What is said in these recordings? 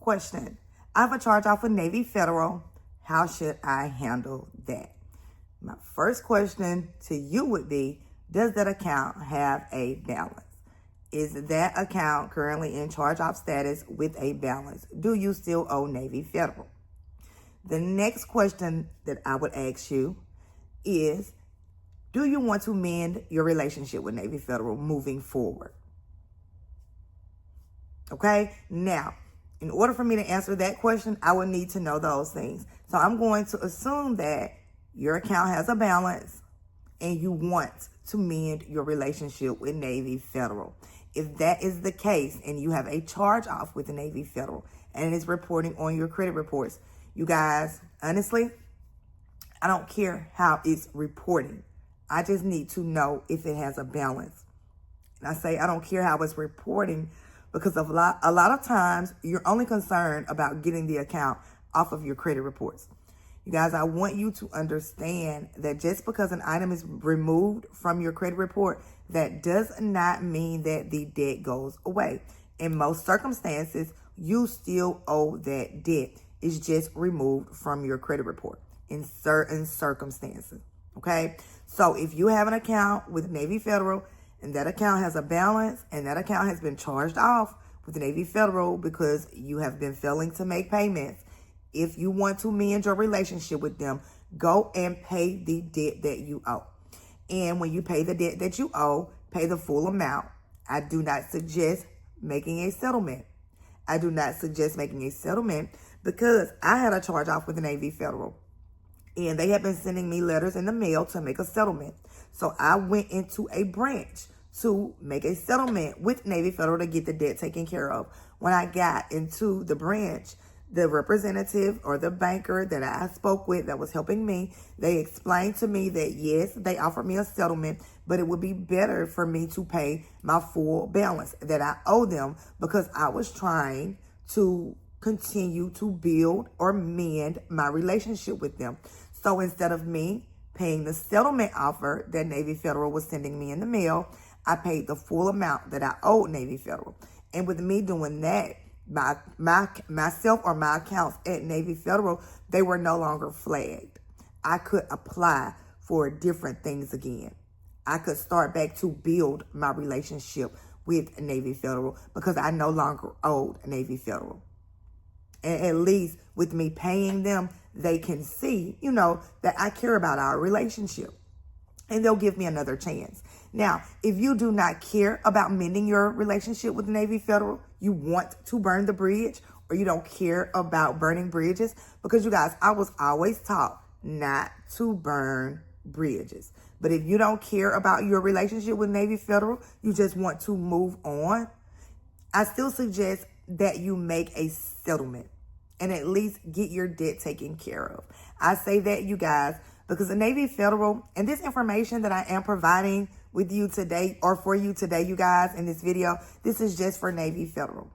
Question. I have a charge off with Navy Federal. How should I handle that? My first question to you would be, does that account have a balance? Is that account currently in charge-off status with a balance? Do you still owe Navy Federal? The next question that I would ask you is, do you want to mend your relationship with Navy Federal moving forward? Okay, now, in order for me to answer that question, I would need to know those things. So I'm going to assume that your account has a balance and you want to mend your relationship with Navy Federal. If that is the case and you have a charge off with the Navy Federal and it's reporting on your credit reports, you guys, honestly, I don't care how it's reporting. I just need to know if it has a balance. And I say I don't care how it's reporting because of a lot of times you're only concerned about getting the account off of your credit reports. You guys, I want you to understand that just because an item is removed from your credit report, that does not mean that the debt goes away. In most circumstances, you still owe that debt. It's just removed from your credit report in certain circumstances. Okay? So if you have an account with Navy Federal and that account has a balance and that account has been charged off with Navy Federal because you have been failing to make payments, if you want to mend your relationship with them, go and pay the debt that you owe. And when you pay the debt that you owe, pay the full amount. I do not suggest making a settlement. I do not suggest making a settlement because I had a charge off with the Navy Federal. And they have been sending me letters in the mail to make a settlement. So I went into a branch to make a settlement with Navy Federal to get the debt taken care of. When I got into the branch, the representative or the banker that I spoke with that was helping me, they explained to me that yes, they offered me a settlement, but it would be better for me to pay my full balance that I owe them because I was trying to continue to build or mend my relationship with them. So instead of me paying the settlement offer that Navy Federal was sending me in the mail, I paid the full amount that I owed Navy Federal. And with me doing that, myself or my accounts at Navy Federal, they were no longer flagged. I could apply for different things again. I could start back to build my relationship with Navy Federal because I no longer owed Navy Federal. And at least with me paying them, they can see, that I care about our relationship. And they'll give me another chance. Now, if you do not care about mending your relationship with Navy Federal, you want to burn the bridge, or you don't care about burning bridges, because you guys, I was always taught not to burn bridges. But if you don't care about your relationship with Navy Federal, you just want to move on, I still suggest that you make a settlement and at least get your debt taken care of. I say that, you guys, because the Navy Federal, and this information that I am providing with you today, or for you today, you guys, in this video, this is just for Navy Federal,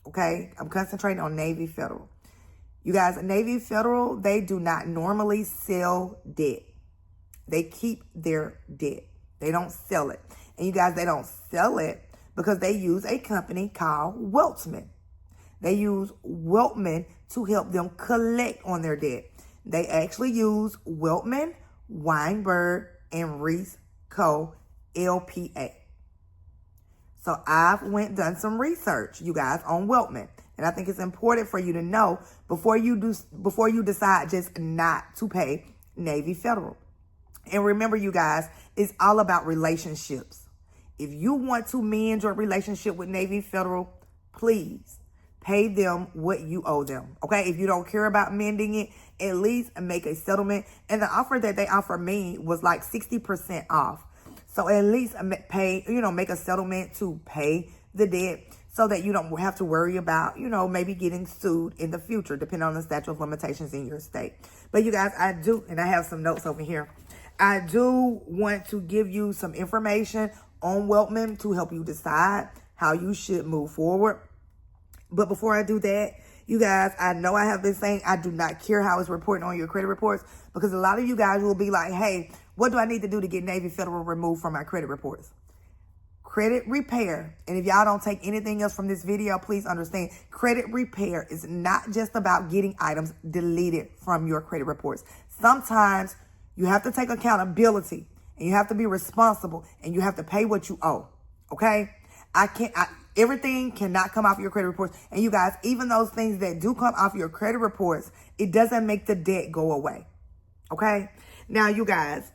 okay? I'm concentrating on Navy Federal. You guys, Navy Federal, they do not normally sell debt. They keep their debt. They don't sell it. And you guys, they don't sell it because they use a company called Weltman. They use Weltman to help them collect on their debt. They actually use Weltman, Weinberg, and Reis Co. LPA. So I've done some research, you guys, on Weltman. And I think it's important for you to know before you decide just not to pay Navy Federal. And remember, you guys, it's all about relationships. If you want to mend your relationship with Navy Federal, please pay them what you owe them. Okay? If you don't care about mending it, at least make a settlement. And the offer that they offered me was like 60% off. So at least pay, make a settlement to pay the debt so that you don't have to worry about, maybe getting sued in the future, depending on the statute of limitations in your state. But you guys, I have some notes over here. I do want to give you some information on Weltman to help you decide how you should move forward. But before I do that, you guys, I know I have been saying I do not care how it's reporting on your credit reports, because a lot of you guys will be like, hey, what do I need to do to get Navy Federal removed from my credit reports? credit repair, and if y'all don't take anything else from this video, please understand, credit repair is not just about getting items deleted from your credit reports. Sometimes you have to take accountability, and you have to be responsible, and you have to pay what you owe, okay? Everything cannot come off your credit reports. And you guys, even those things that do come off your credit reports, it doesn't make the debt go away, okay? Now, you guys,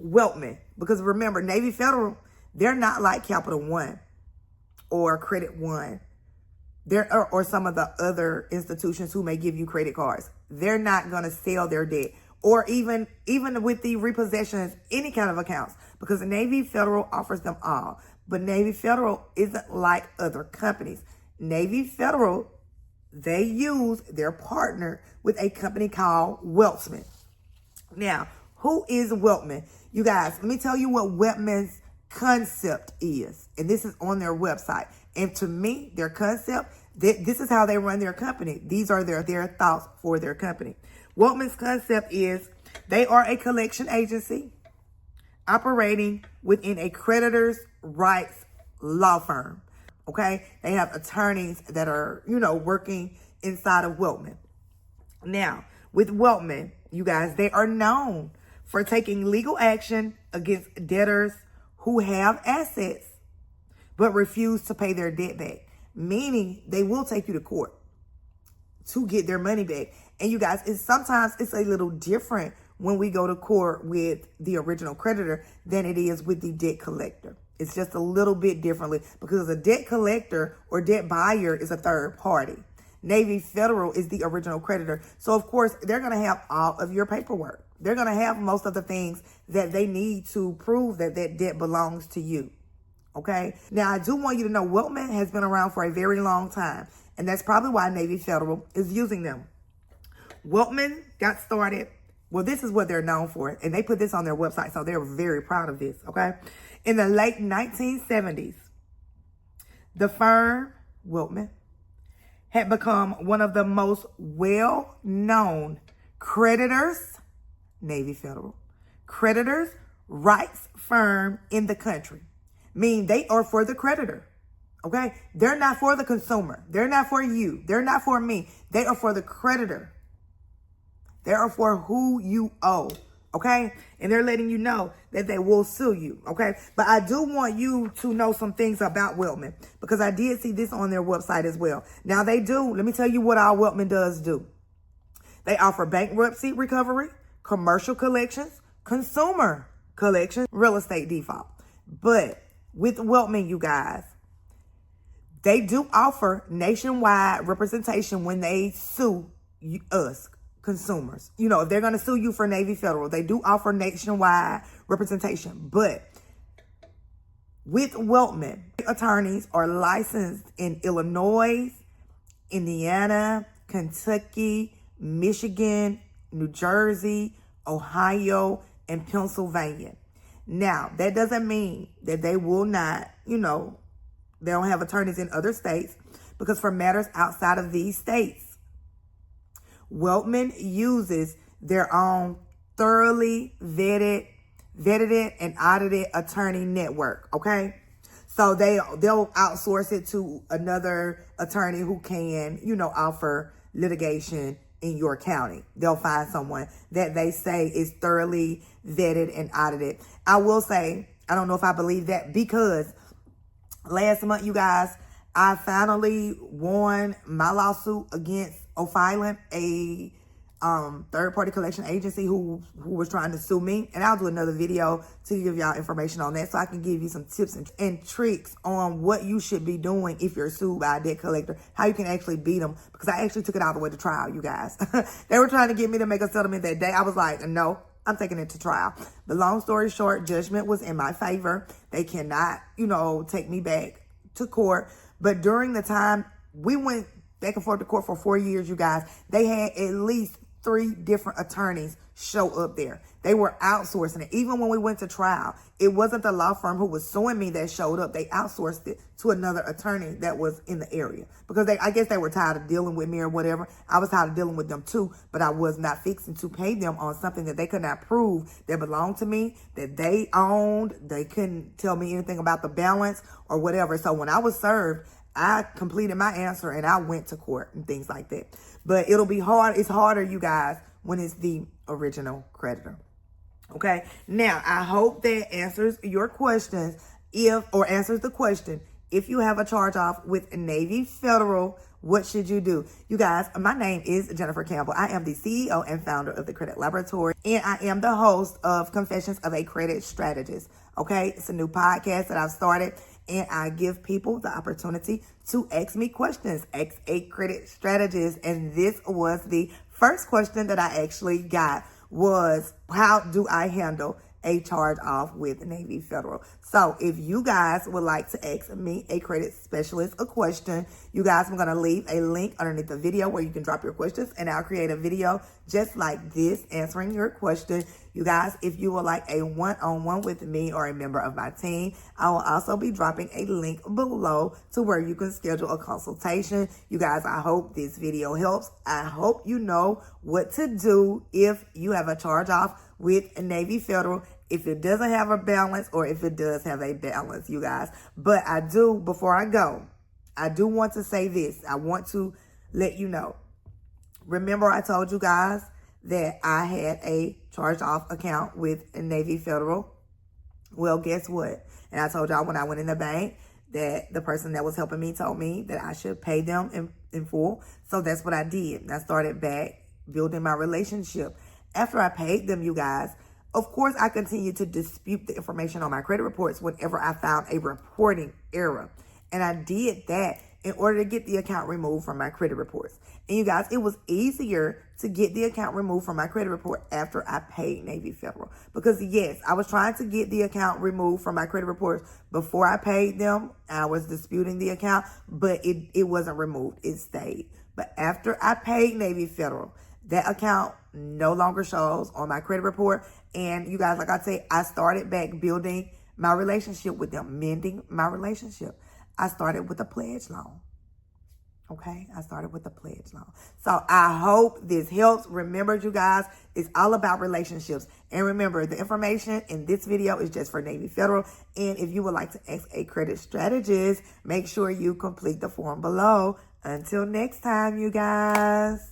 Weltman, because remember, Navy Federal, they're not like Capital One or Credit One. Or some of the other institutions who may give you credit cards. They're not going to sell their debt, or even with the repossessions, any kind of accounts, because Navy Federal offers them all. But Navy Federal isn't like other companies. Navy Federal, they're partnered with a company called Weltman. Now, who is Weltman? You guys, let me tell you what Weltman's concept is. And this is on their website. And to me, their concept, this is how they run their company. These are their thoughts for their company. Weltman's concept is they are a collection agency operating within a creditor's rights law firm. Okay? They have attorneys that are, working inside of Weltman. Now, with Weltman, you guys, they are known for taking legal action against debtors who have assets but refuse to pay their debt back. Meaning they will take you to court to get their money back. And you guys, sometimes it's a little different when we go to court with the original creditor than it is with the debt collector. It's just a little bit differently, because a debt collector or debt buyer is a third party. Navy Federal is the original creditor. So, of course, they're going to have all of your paperwork. They're going to have most of the things that they need to prove that that debt belongs to you. Okay? Now, I do want you to know Weltman has been around for a very long time, and that's probably why Navy Federal is using them. Weltman got started. Well, this is what they're known for, and they put this on their website, so they're very proud of this, okay? In the late 1970s, the firm, Weltman, had become one of the most well-known creditors, Navy Federal, creditors' rights firm in the country. Meaning they are for the creditor, okay? They're not for the consumer. They're not for you. They're not for me. They are for the creditor. They are for who you owe, okay? And they're letting you know that they will sue you, okay? But I do want you to know some things about Weltman, because I did see this on their website as well. Now, let me tell you what all Weltman does do. They offer bankruptcy recovery, commercial collections, consumer collections, real estate default. But with Weltman, you guys, they do offer nationwide representation when they sue us, consumers. If they're going to sue you for Navy Federal, they do offer nationwide representation. But with Weltman, attorneys are licensed in Illinois, Indiana, Kentucky, Michigan, New Jersey, Ohio, and Pennsylvania. Now, that doesn't mean that they will not, they don't have attorneys in other states, because for matters outside of these states, Weltman uses their own thoroughly vetted and audited attorney network, okay? So they'll outsource it to another attorney who can, offer litigation in your county. They'll find someone that they say is thoroughly vetted and audited. I will say, I don't know if I believe that, because last month, you guys, I finally won my lawsuit against O'Filan, a third-party collection agency who was trying to sue me. And I'll do another video to give y'all information on that, so I can give you some tips and tricks on what you should be doing if you're sued by a debt collector, how you can actually beat them, because I actually took it all the way to trial, you guys. They were trying to get me to make a settlement that day. I was like, no, I'm taking it to trial. But long story short, judgment was in my favor. They cannot, take me back to court. But during the time we went back and forth to court for 4 years, you guys, they had at least 3 different attorneys show up there. They were outsourcing it. Even when we went to trial, it wasn't the law firm who was suing me that showed up. They outsourced it to another attorney that was in the area because I guess they were tired of dealing with me or whatever. I was tired of dealing with them too, but I was not fixing to pay them on something that they could not prove that belonged to me, that they owned. They couldn't tell me anything about the balance or whatever. So when I was served, I completed my answer and I went to court and things like that. But it'll be hard. It's harder, you guys, when it's the original creditor. Okay. Now, I hope that answers your questions answers the question. If you have a charge off with Navy Federal, what should you do? You guys, my name is Jennifer Campbell. I am the CEO and founder of the Credit Laboratory, and I am the host of Confessions of a Credit Strategist. Okay. It's a new podcast that I've started, and I give people the opportunity to ask me questions, ask a credit strategist. And this was the first question that I actually got was, how do I handle a charge off with Navy Federal? So if you guys would like to ask me, a credit specialist, a question, you guys, I'm going to leave a link underneath the video where you can drop your questions, and I'll create a video just like this answering your question. You guys, if you would like a one-on-one with me or a member of my team, I will also be dropping a link below to where you can schedule a consultation. You guys, I hope this video helps. I hope you know what to do if you have a charge off with Navy Federal, if it doesn't have a balance or if it does have a balance, you guys. But before I go, I do want to say this. I want to let you know. Remember I told you guys that I had a charge off account with Navy Federal? Well, guess what? And I told y'all when I went in the bank that the person that was helping me told me that I should pay them in full. So that's what I did. And I started back building my relationship. After I paid them, you guys, of course, I continued to dispute the information on my credit reports whenever I found a reporting error. And I did that in order to get the account removed from my credit reports. And you guys, it was easier to get the account removed from my credit report after I paid Navy Federal. Because yes, I was trying to get the account removed from my credit reports before I paid them. I was disputing the account, but it wasn't removed. It stayed. But after I paid Navy Federal, that account no longer shows on my credit report. And you guys, like I say, I started back building my relationship with them, mending my relationship. I started with a pledge loan. Okay, I started with a pledge loan. So I hope this helps. Remember, you guys, it's all about relationships. And remember, the information in this video is just for Navy Federal. And if you would like to ask a credit strategist, make sure you complete the form below. Until next time, you guys.